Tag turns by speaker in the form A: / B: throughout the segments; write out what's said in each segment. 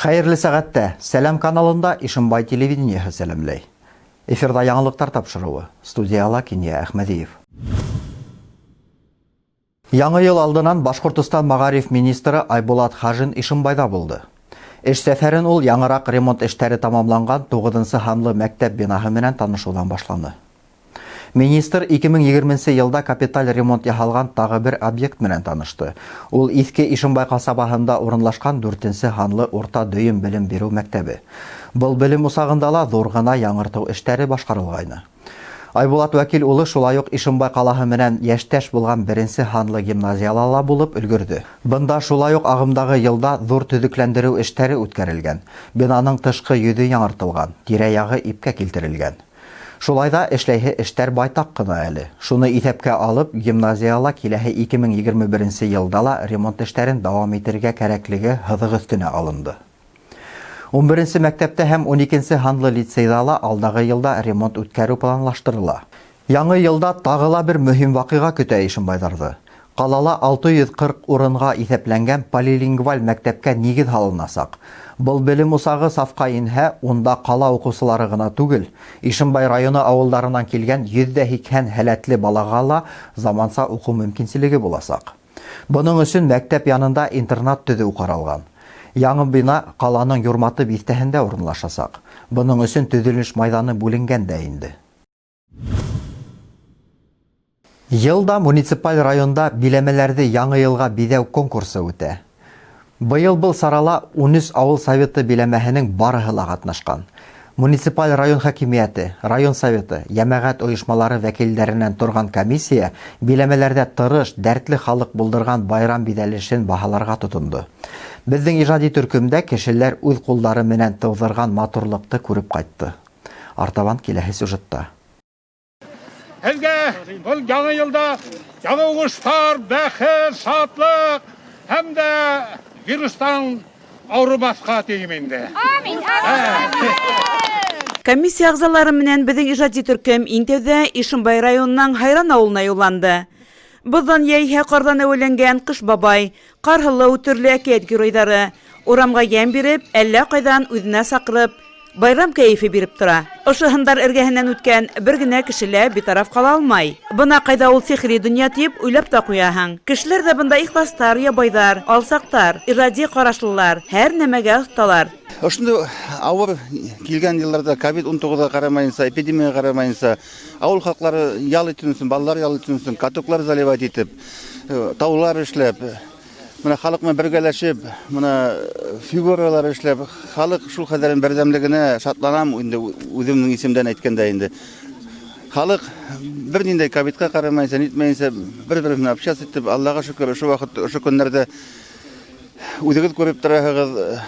A: Хәерле сәгатьтә Сәлам каналында Ишембай телевидениеһы сәламләй. Эфирда яңалыктар тапшыруы. Студияла Киния Әхмәдиев. Яңа ел алдынан Башкортстан Магариф министры Айбулат Хажин Ишембайда булды. Эш сәфәрен ул яңарак ремонт эшләре тамамланган 9-нчы ханлы мәктәп бинаһы менән танышудан башланы. Министр 2020 елда капиталь ремонт яһалган тагы бер объект менән танышты. Ул Иске Ишембай касабаһында урынлашкан 4-нче ханлы урта дөйем белем бирү мәктәбе. Был белем усагында ла зур гына яңарту эшләре башкарылгайны. Айбулат Вәкил улы шулай ук Ишембай калаһы менән яшьтәш булган 1-нче ханлы гимназиялала булып өлгөрдө. Бында шулай ук агымдагы елда зур төзекләндерү эшләре үткәрелгән. Бинаның тышкы йөзе яңартылган, тирә-ягы ипкә килтерелгән. Шулай да эшләйһе эштәр байтак кына әле. Шуны исәпкә алып, гимназияла киләһе 2021 елда ла ремонт эшләрен дәвам итәргә кирәклеге һыҙыҡ өҫтөнә алынды. 11-нче мәктәптә һәм 12-нче ханлы лицейда ла алдагы елда ремонт үткәрү планлаштырыла. Яңы елда тагы ла бер мөһим вакыйга көтә Ишембайҙарҙы. Ҡалала 640 урынға иҫәпләнгән полилингваль мәктәпкә нигеҙ һалынасаҡ. Был белем усағы сафҡа инһә, унда ҡала уҡыусылары ғына түгел, Ишембай районы ауылдарынан килгән 180 һәләтле балаға ла заманса уҡыу мөмкинселеге буласаҡ. Бының өсөн мәктәп янында интернат төҙөү ҡаралған. Яңы бина ҡаланың Юрматы биҫтәһендә урынлашасаҡ. Бының өсөн төҙөлөш майҙаны бүленгән дә инде. Йылда муниципаль районда биләмәләрҙе яңы йылға биҙәү конкурсы үтә. Быйыл был сарала 13 ауыл советы биләмәһенең барыһы ла ҡатнашҡан. Муниципаль район хакимиәте, район советы, йәмәғәт ойошмалары вәкилдәренән торған комиссия биләмәләрҙә тырыш, дәртле халыҡ булдырған байрам биҙәлешен баһаларға тотондо. Беҙҙең ижади төркөмдә кешеләр үҙ ҡулдары менән тыуҙырған матурлыҡты күреп ҡайтты. Артабан киләһе сюжетта.
B: Һеҙгә был яңы йылда яңы уңыштар, бәхет, шатлык һәм дә вирустан ауырмаҫҡа тием инде.
C: Комиссия ағзалары менән беҙҙең ижади төркөм иң тәүҙә Ишембай районының Һайран ауылына юлланды. Быҙҙан йәйһә ҡарҙан әүәләнгән Ҡыш бабай, Ҡарһылыу төрлө әкиәт геройҙары урамға йәм биреп, әллә ҡайҙан үҙенә саҡырып, байрам кәйефе биреп тора. Ошоһондар эргәһенән үткән бер генә кешелә битараф ҡала алмай. Бына ҡайҙа ул сихри донъя тип уйлап та ҡуяһың. Кешеләр ҙә бында ихластар, ябайҙар, алсаҡтар, ижади ҡарашлылар, һәр нәмәгә оҫталар.
D: Ошондай ауыр килгән йылларда COVID-19-ға ҡарамайынса, эпидемияға ҡарамайынса, ауыл халҡлары ял итеү өсөн, балалар ял итеү өсөн, катоклар заливать итеп, таулар эшләп, мына халыҡ менән бергәләшеп, мына фигуралар эшләп, халыҡ шул хәҙәрен берҙәмлегенә шатланам инде үҙемнең исемдән әйткәндә инде. Халыҡ бер ниндәй ковидҡа ҡарамайынса, нитмәйенсә, бер-бер менән общаться итеп, Аллаға шөкөр, ошо ваҡыт, ошо көндәрҙә үҙегеҙ күреп тораһығыҙ,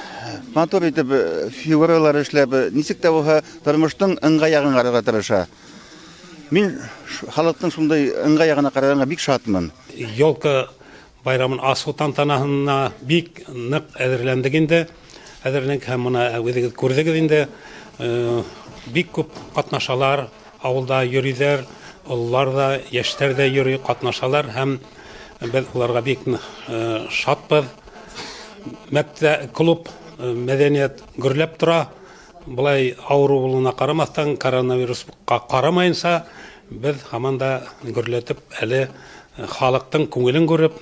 D: матур итеп фигуралар эшләп, нисек тә булһа тормоштоң ыңғай яғын ҡарарға тырыша. Мин халыҡтың шундай ыңғай яғына ҡарағанға бик шатмын.
E: Елка байрамын асыу тантанаһына бик ныҡ әҙерләндек инде. Әҙерләнек һәм мына үҙегеҙ күрҙегеҙ инде. Бик күп ҡатнашалар, ауылда йөрөйҙәр, ололар да, йәштәр ҙә йөрөй, ҡатнашалар һәм беҙ уларға бик шатбыҙ. Мәктәп, клуб, мәҙәниәт гөрләп тора. Былай ауырыу булыуына ҡарамаҫтан, коронавирусҡа ҡарамайынса, беҙ һаман да гөрләтеп әле халыҡтың күңелен күреп,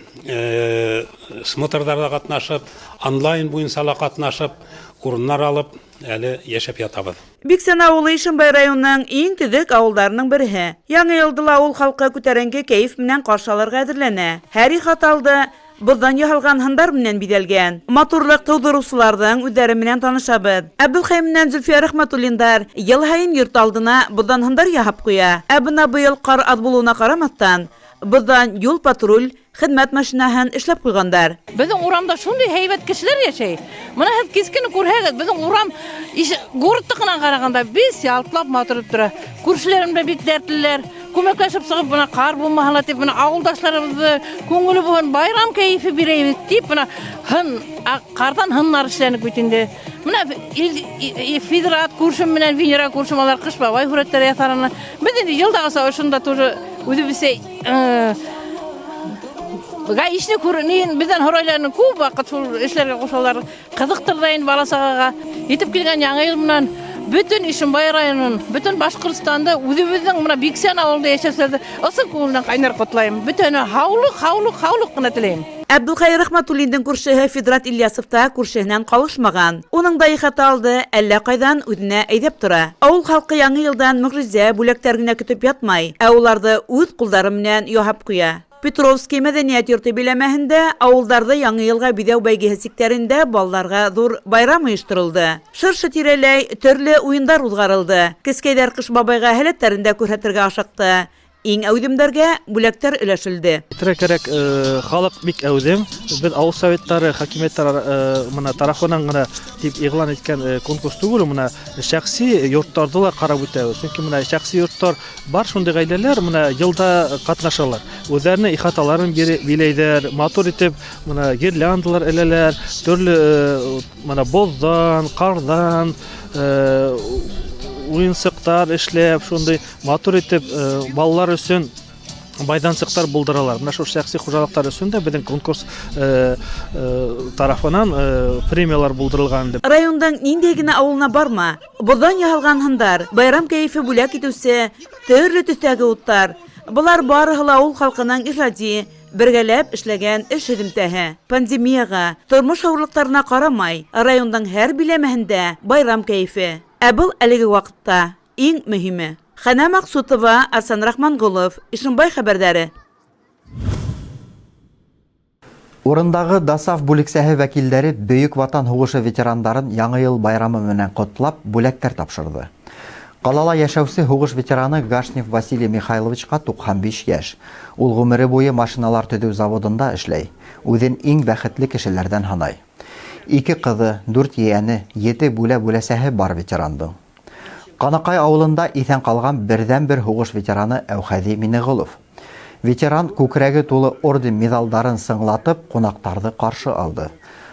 E: смотрҙарҙа ҡатнашып, онлайн буйынса ла ҡатнашып, урындар алып, әле йәшәп ятабыҙ.
C: Биксән ауылы Ишембай районының иң төҙөк ауылдарының береһе. Яңы йылды ла ауыл халҡы күтәренке кәйеф менән ҡаршы алырға әҙерләнә. Һәр ихат алды быҙҙан яһалған һындар менән биҙәлгән. Матурлыҡ тыуҙырыусыларҙың үҙҙәре менән танышабыҙ. Әбелхәй менән Зөлфиә Рәхмәтуллиндар йыл һайын йорт алдына быҙҙан һындар яһап ҡуя. Ә бына быйыл ҡар аҙ булыуына ҡарамаҫтан, быҙҙан юл патруль хеҙмәт машинаһын эшләп ҡуйғандар.
F: Беҙҙең урамда шундай һәйбәт кешеләр йәшәй. Мына һеҙ кискене күрһәгеҙ, беҙҙең урам городтыҡынан ҡарағанда бис ялтлап матур тора. Күршеләрем дә бик дәртлеләр. Күмәкләшеп сығып, бына ҡар булмаһа ла тип, бына ауылдашларыбыҙҙы күңеле булһын, байрам кәйефе бирәйбеҙ тип, бына ҡарҙан һындар эшләнек бит инде. Бына Фидрат күршем менән Венера күршем алар Ҡыш бабай һүрәттәре яҫарына. Беҙ инде йылдағаса ошонда тоже үҙебеҙсә ишне күренин безден хоройларның күп вакыт шул эшләргә кушалар. Кызыктырдайын баласага. Итеп килгән яңа ел менән bütün Ишимбай районын, bütün Башкортстанда үзебезнең менә Биксән авылында яшәсәләр, ысык күңелдән кайнар котлайм. Bütün хаулык кына теләйм.
C: Әбдулхай Рахматуллинның күршеһе Федрат Ильясов та күршеһеннән калышмаган. Уның да ихата алды, әллә кайдан үденә әйдәп тора. Авыл халкы яңа елдан мөгъҗизә бүләктәр генә көтеп ятмай, ә уларны үз кулдары белән яһап куя. Петровский мәдәният йорты биләмәһендә авылдарда яңа елга бидәү бәйгеһе сиктәрендә балларга зур байрам оештырылды. Шыршы тирәләй төрле уеннар узгарылды. Кескәйдәр Кыш бабайга һәләтләрендә күрһәтергә ашыкты. Иң әүдемдәргә бүләктәр өләшелде.
G: Кирәк халык бик әүдем. Без авыл советтары, хакимиятләр моны тарафынан гына дип игълан иткән конкурс түгел, моны шәхси йортларда ла карап үтәбез. Чөнки моны шәхси йортлар бар шундый гаиләләр моны елда катнашалар. Үзләренең ихаталарын биләйдер, матур итеп моны гирляндалар эләләр, төрле моны боздан, кардан уенсыктар эшләп, шундый матур итеп балалар өчен майданчыктар булдыралар. Менә шул шәхси хуҗалыктар өчен дә безнең конкурс тарафынан премиялар булдырылган.
C: Райондан нинди генә авылына барма, будан яһалган хандар, байрам кәефе бүләк итүсе, төрле төстәге уттар. Булар барыһы ла авыл халкының иҗади бергәләп эшләгән эш һөдемтәһе. Пандемияга, тормыш авырлыкларына карамай, районның һәр биләмәһендә байрам кәефе. Ә был әлеге вакытта иң мөһиме. Хана Максутова, Арсан Рахмангулов, Ишимбай хәбәрдәре.
A: Урындагы Дасаф бүлексәһе вәкилләре Бөек Ватан һугышы ветерандарын Яңа ел байрамы менән котлап бүләктәр тапшырды. Калала яшәүче һугыш ветераны Гашнев Василий Михайловичка 95 яшь. Ул гомере буе машиналар төзү заводында эшләй. Үзен иң бәхетле кешеләрдән һанай. 2 кызы, 4 яне, 7 бүләсәһе бар ветерандың. Канакай авылында исән калган бердән-бер һугыш ветераны Әүхәди Минегулов. Ветеран күкрәге тулы орден медалдарын сыңлатып кунактарды каршы алды.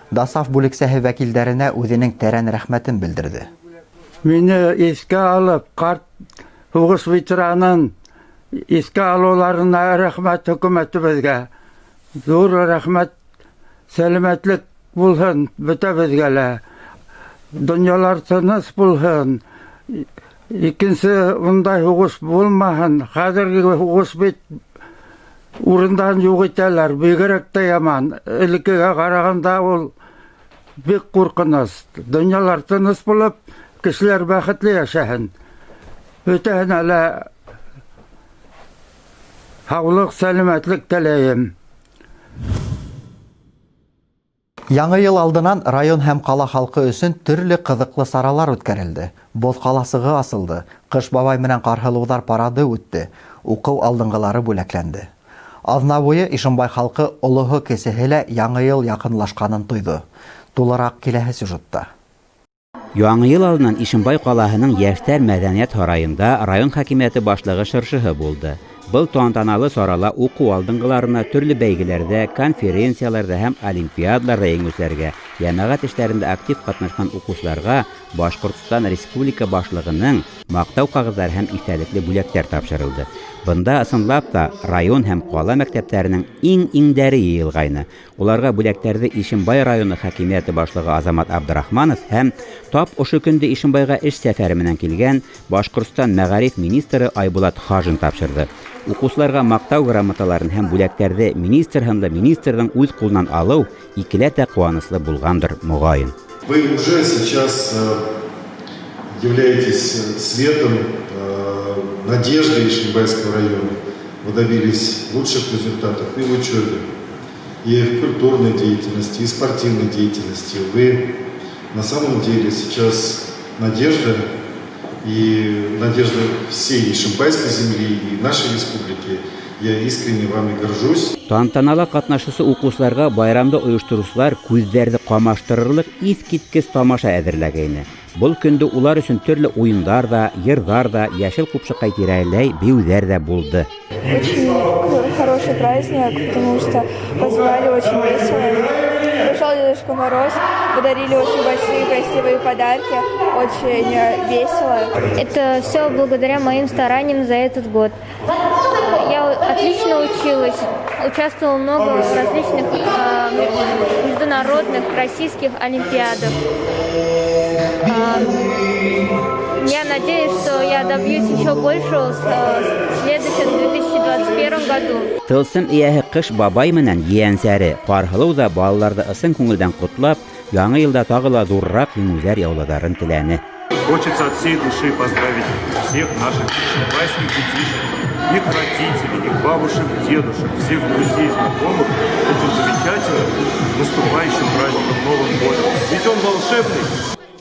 A: Дасаф бүлексәһе вәкилләренә үзенең тәрән рәхмәтен белдерде.
H: Мине искә алып, карт һугыш ветеранын искә алуларына рәхмәт хөкүмәтебезгә. Зур рәхмәт, сәламәтлек булһын бөтәбезгә лә. Дөньялар тыныч булһын. Икенче ундай һугыш булмаһын. Хәзерге һугыш бит урындан юк итәләр, бигрәк тә яман. Элеккегә караганда ул бик куркыныч. Дөньялар тыныч булып, кешеләр бәхетле яшәһен. Бөтәһенә лә һаулык, сәламәтлек теләйем.
A: Яңа ел алдынан район һәм кала халкы өчен төрле кызыклы саралар үткәрелде. Боз каласыгы асылды, Кыш бабай менән карһылыулар парады үтте, уку алдынгылары бүләкләнде. Азна буе Ишимбай халкы олыгы кесеһе лә Яңа ел якынлашканын тойды. Тулырак киләһе сюжетта.
I: Яңа ел алдынан Ишимбай калаһының Яшьтәр мәдәният һарайында район хакимияте башлыгы шыршыһы булды. Был тантаналы сарала уку алдынгыларына төрле бәйгеләрдә, конференцияларда һәм олимпиадаларда еңүчеләргә, җәмәгать эшләрендә актив катнашкан укучыларга Башкортстан Республика башлыгының мактау кагызлары һәм истәлекле бүләктәр тапшырылды. Бында ысынлап та район һәм кала мәктәпләренең иң-иңдәре йыелгайны. Уларга бүләктәрне Ишимбай районы хакимияте башлыгы Азамат Абдрахманов һәм тап ошо көндә Ишимбайга эш сәфәре менән килгән Башкортстан мәгариф министры Айбулат Хажин тапшырды. Укучыларга мактау грамоталарын һәм бүләкләрне министр һәм министрның үз кулынан алу икеләтә куанычлы булгандыр мугаен.
J: Вы уже сейчас являетесь светом надежды Ишимбайского района. Вы добились лучших результатов и в учебе, и в культурной деятельности, и в спортивной деятельности. Вы на самом деле сейчас надежда, и надежда всей Ишимбайской земли и нашей республики. Я искренне вами горжусь.
I: Тантанала катнашучы укучыларга байрамда оештыручылар күздәрне камаштырырлык искиткеч тамаша әзерләгәйне. Бұл көндө улар өчен төрле уеннар да, йырдар да, яшел купшыкка тирәләй биюләр дә булды.
K: Очень хороший праздник, потому что позвали очень весело. Пришел Дедушка Мороз, подарили очень большие красивые подарки, очень весело.
L: Это все благодаря моим стараниям за этот год. Я
K: Отлично училась. Участвовала много в различных международных российских олимпиадах. Я надеюсь, что я добьюсь еще большего в следующем 2021 году.
I: Тылсым ияһе Кыш бабай менән yeәнсәре Карһылыу да балаларҙы ысын күңелдән ҡотлап, яңы йылда тағы ла ҙурыраҡ еңеүҙәр яулаҙарын теләне.
L: Хочется от всей души поздравить всех наших ишимбайских детишек, их родителей, их бабушек, дедушек, всех друзей, знакомых этим замечательным наступающим праздником Новым годом. Ведь он волшебный.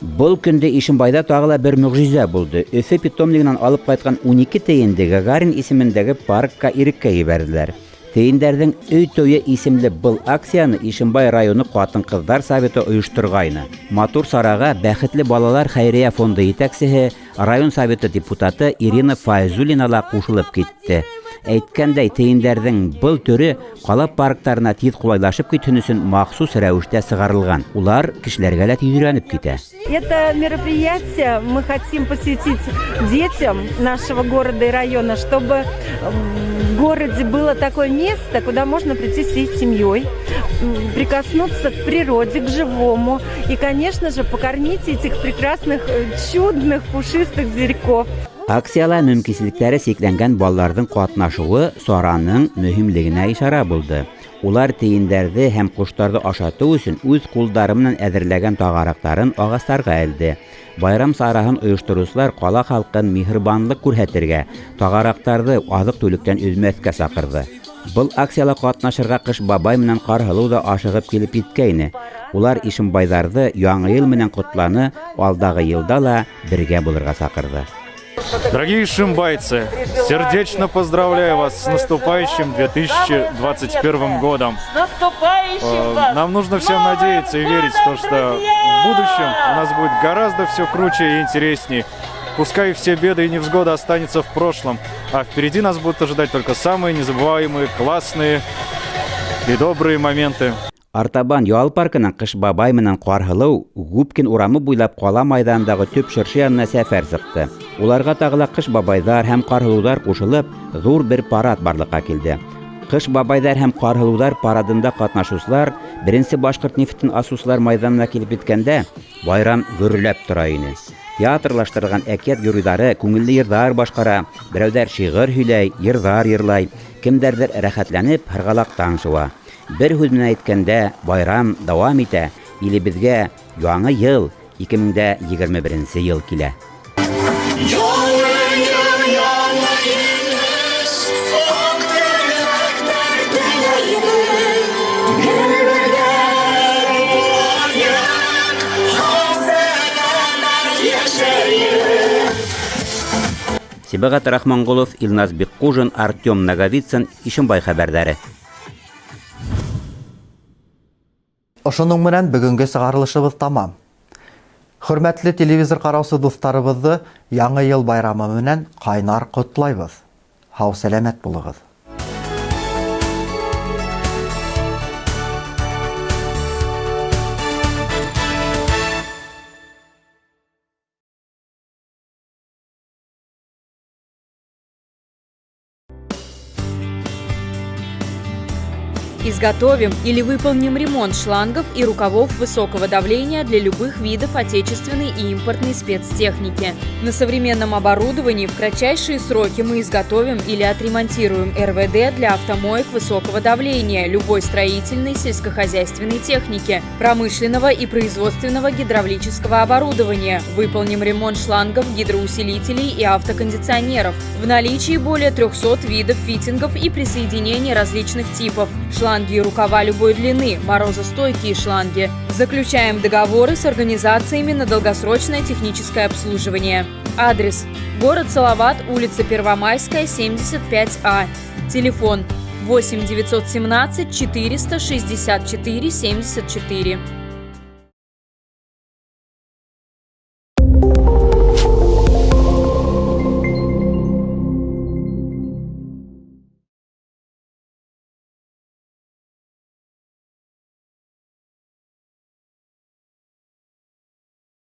I: Был көндө Ишимбайда тағы ла бер мөғжизә булды. Өфө питомнигынан алып ҡайтҡан 12 тейенде Гагарин исемендәге паркка иреккә ебәрҙеләр. Тейендәрҙең өй тойы исемле был акцияны Ишимбай районы ҡатын-ҡыҙҙар советы ойошторғайны. Матур сараға Бәхетле балалар хәйрия фонды етәксеһе, район советы депутаты Ирина Файзуллина ла ҡушылып китте. Әйткәндәй, тейендәрҙең был төрө ҡала парктарына тиҙ ҡулайлашып китһен өсөн махсус рәүештә сығарылған. Улар кешеләргә лә тиҙ өйрәнеп китә.
M: Это мероприятие мы хотим посвятить детям нашего города и района, чтобы в городе было такое место, куда можно прийти всей семьей, прикоснуться к природе, к живому и, конечно же, покормить этих прекрасных, чудных, пушистых зверьков.
I: Акцияла мөмкинлекләре сикләнгән балаларның ҡатнашыуы сараның мөһимлегенә ишара булды. Улар тейендәрҙе һәм ҡоштарҙы ашатыу өсөн үҙ ҡулдары менән әҙерләгән тағараҡтарын ағастарға әлде. Байрам сараһын ойошторыусылар ҡала халҡын миһырбанлыҡ күрһәтергә, тағараҡтарҙы аҙыҡ-түлектән өҙмәҫкә саҡырҙы. Был акцияла ҡатнашырға Ҡыш бабай менән Ҡарһылыу да ашығып килеп еткәйне. Улар Ишимбайҙарҙы яңы йыл менән ҡотланы, алдағы йылда ла бергә булырға саҡырҙы.
L: Дорогие ишимбайцы, сердечно поздравляю вас с наступающим 2021 годом. Нам нужно всем надеяться и верить в то, что в будущем у нас будет гораздо все круче и интересней. Пускай все беды и невзгоды останутся в прошлом, а впереди нас будут ожидать только самые незабываемые, классные и добрые моменты.
I: Артабан ял паркының Кыш бабай менән Ҡарһылыу Губкин урамы буйлап ҡала майҙанындағы төп шыршы янына сәфәр сыҡты. Уларға тағы ла Кыш бабайҙар һәм Ҡарһылыуҙар ҡушылып, ҙур бер парад барлыҡҡа килде. Кыш бабайҙар һәм Ҡарһылыуҙар парадында ҡатнашыусылар беренсе башҡорт нефтен асыусылар майҙанына килеп еткәндә, байрам гөрләп тора ине. Театрлаштырылған әкиәт геройҙары күңелле йырҙар башҡара, берәүҙәр шиғыр һөйләй, йырҙар йырлай, кемдәрҙер рәхәтләнеп һырғалаҡтан шыуа. Бер һүҙ менән әйткәндә, байрам дауам итә, илебеҙгә яңы йыл 2021 йыл килә. Сибәғәт Рахманғолов, Илназ Бекҡужин, Артем Наговицын, Ишимбай хәбәрҙәре.
A: Ошоның менән бөгөнгө сығарылышыбыҙ тамам. Хөрмәтле телевизор ҡараусы дуҫтарыбыҙҙы яңы йыл байрамы менән ҡайнар ҡотлайбыҙ. Һау сәләмәт булығыҙ.
N: Изготовим или выполним ремонт шлангов и рукавов высокого давления для любых видов отечественной и импортной спецтехники. На современном оборудовании в кратчайшие сроки мы изготовим или отремонтируем РВД для автомоек высокого давления, любой строительной, сельскохозяйственной техники, промышленного и производственного гидравлического оборудования. Выполним ремонт шлангов, гидроусилителей и автокондиционеров. В наличии более 300 видов фитингов и присоединений различных типов. Шланги и рукава любой длины, морозостойкие шланги. Заключаем договоры с организациями на долгосрочное техническое обслуживание. Адрес: город Салават, улица Первомайская, 75А. Телефон: 8 917 464 74.